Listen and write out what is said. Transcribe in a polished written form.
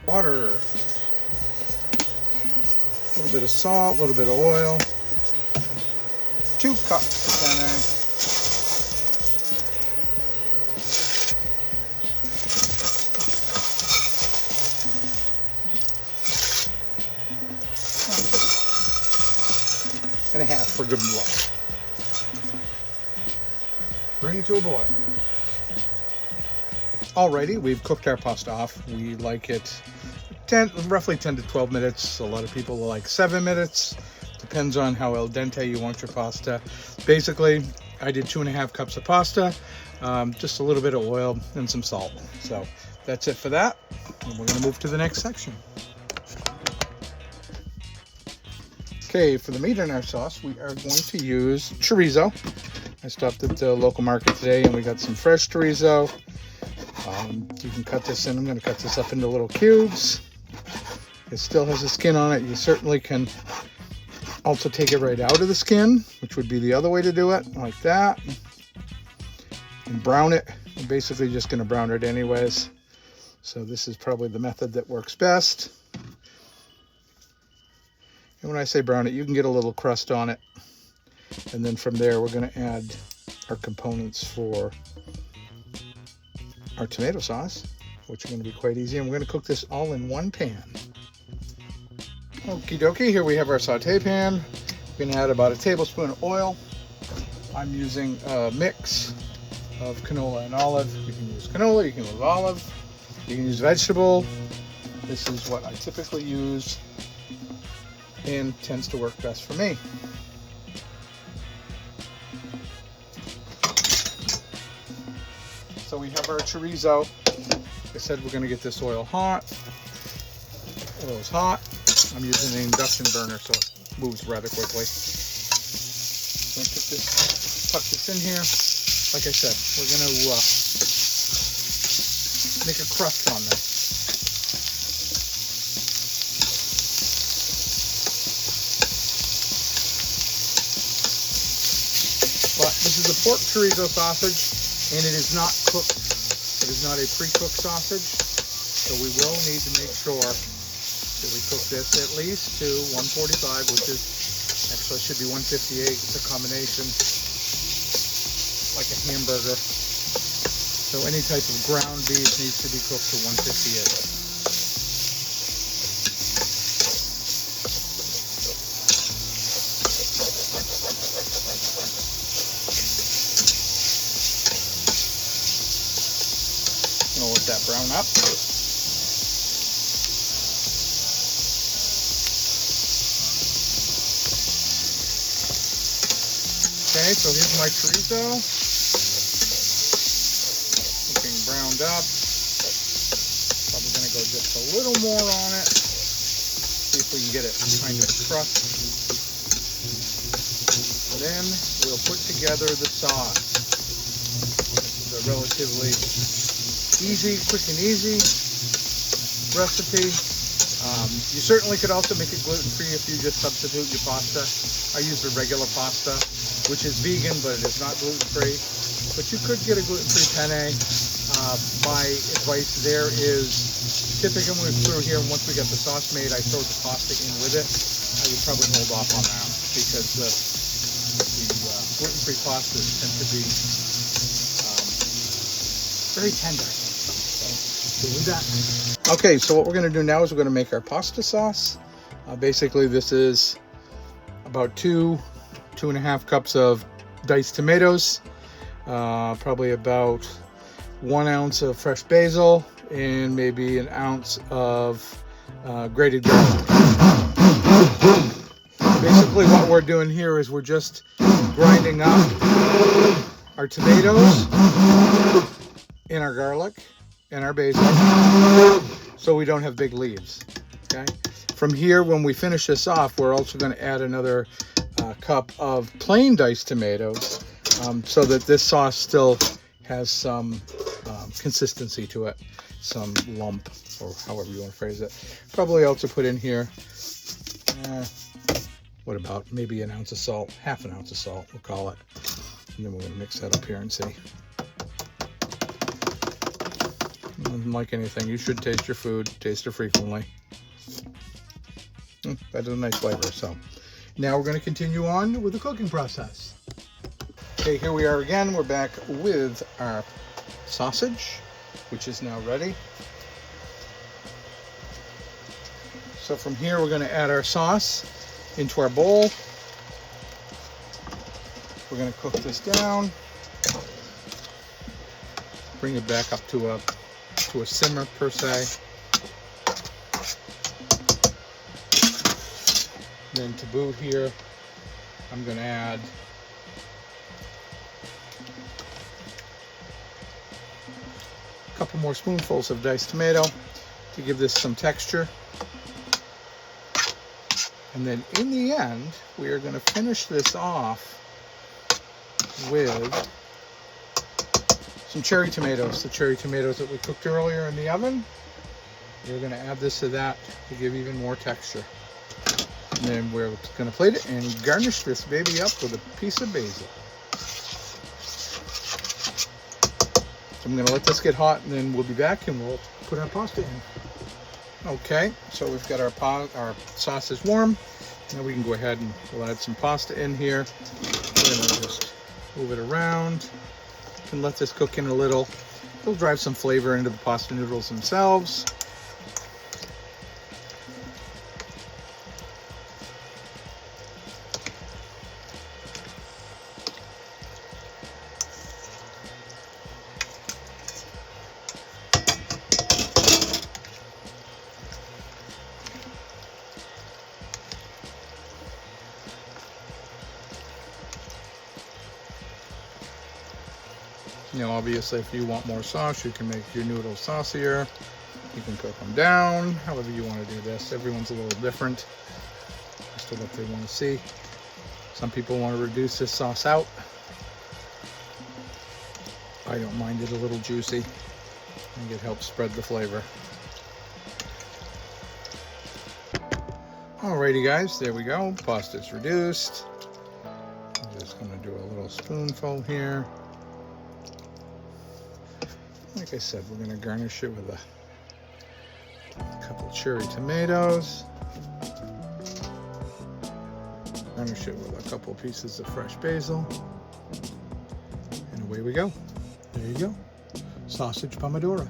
Water, a little bit of salt, a little bit of oil, 2 cups of penne. And a half for good luck. Bring it to a boil. Alrighty, we've cooked our pasta off. We like it roughly 10 to 12 minutes. A lot of people like 7 minutes. Depends on how al dente you want your pasta. Basically, I did 2.5 cups of pasta, just a little bit of oil and some salt. So that's it for that. And we're going to move to the next section. Okay, for the meat in our sauce, we are going to use chorizo. I stopped at the local market today and we got some fresh chorizo. You can cut this in. I'm going to cut this up into little cubes. It still has the skin on it. You certainly can also take it right out of the skin, which would be the other way to do it, like that. And brown it. I'm basically just going to brown it anyways. So this is probably the method that works best. And when I say brown it, you can get a little crust on it. And then from there, we're going to add our components for our tomato sauce, which are going to be quite easy. And we're going to cook this all in one pan. Okie dokie, here we have our saute pan. We're going to add about a tablespoon of oil. I'm using a mix of canola and olive. You can use canola, you can use olive, you can use vegetable. This is what I typically use and tends to work best for me. So we have our chorizo. Like I said, we're going to get this oil hot. Oil is hot. I'm using an induction burner, so it moves rather quickly. So tuck this in here. Like I said, we're going to make a crust on this. But this is a pork chorizo sausage, and it is not cooked. It is not a pre-cooked sausage, so we will need to make sure that we cook this at least to 145, which is actually should be 158. It's a combination, like a hamburger. So any type of ground beef needs to be cooked to 158. Let that brown up. Okay, so here's my chorizo. Looking browned up. Probably going to go just a little more on it. See if we can get it kind of crust. Then we'll put together the sauce. This is a relatively quick and easy recipe. You certainly could also make it gluten-free if you just substitute your pasta. I use the regular pasta, which is vegan, but it is not gluten-free. But you could get a gluten-free penne. My advice there is, typically when we're through here, and once we get the sauce made, I throw the pasta in with it. I would probably hold off on that because the gluten-free pastas tend to be very tender. Okay, so what we're going to do now is we're going to make our pasta sauce. Basically, this is about 2.5 cups of diced tomatoes, probably about 1 ounce of fresh basil, and maybe an ounce of grated garlic. Basically, what we're doing here is we're just grinding up our tomatoes and our garlic and our basil, so we don't have big leaves. Okay. From here, when we finish this off, we're also going to add another cup of plain diced tomatoes, so that this sauce still has some consistency to it, some lump, or however you want to phrase it. Probably also put in here, what about maybe an ounce of salt, half an ounce of salt, we'll call it. And then we're going to mix that up here and see. like anything, you should taste your food, taste it frequently. That is a nice flavor. So now we're going to continue on with the cooking process. Okay, here we are again. We're back with our sausage, which is now ready. So from here, we're going to add our sauce into our bowl. We're going to cook this down. Bring it back up to a simmer per se. Then to boot here, I'm going to add a couple more spoonfuls of diced tomato to give this some texture. And then in the end, we are going to finish this off with some cherry tomatoes. The cherry tomatoes that we cooked earlier in the oven. We're going to add this to that to give even more texture. And then we're going to plate it and garnish this baby up with a piece of basil. So I'm going to let this get hot, and then we'll be back and we'll put our pasta in. Okay, so we've got our sauce is warm. Now we can go ahead and we'll add some pasta in here. We're going to just move it around and let this cook in a little. It'll drive some flavor into the pasta noodles themselves. You know, obviously, if you want more sauce, you can make your noodles saucier. You can cook them down, however you want to do this. Everyone's a little different as to what they want to see. Some people want to reduce this sauce out. I don't mind it a little juicy. I think it helps spread the flavor. Alrighty guys, there we go. Pasta's reduced. I'm just going to do a little spoonful here. Like I said, we're going to garnish it with a couple cherry tomatoes. Garnish it with a couple pieces of fresh basil. And away we go. There you go. Sausage Pomodoro.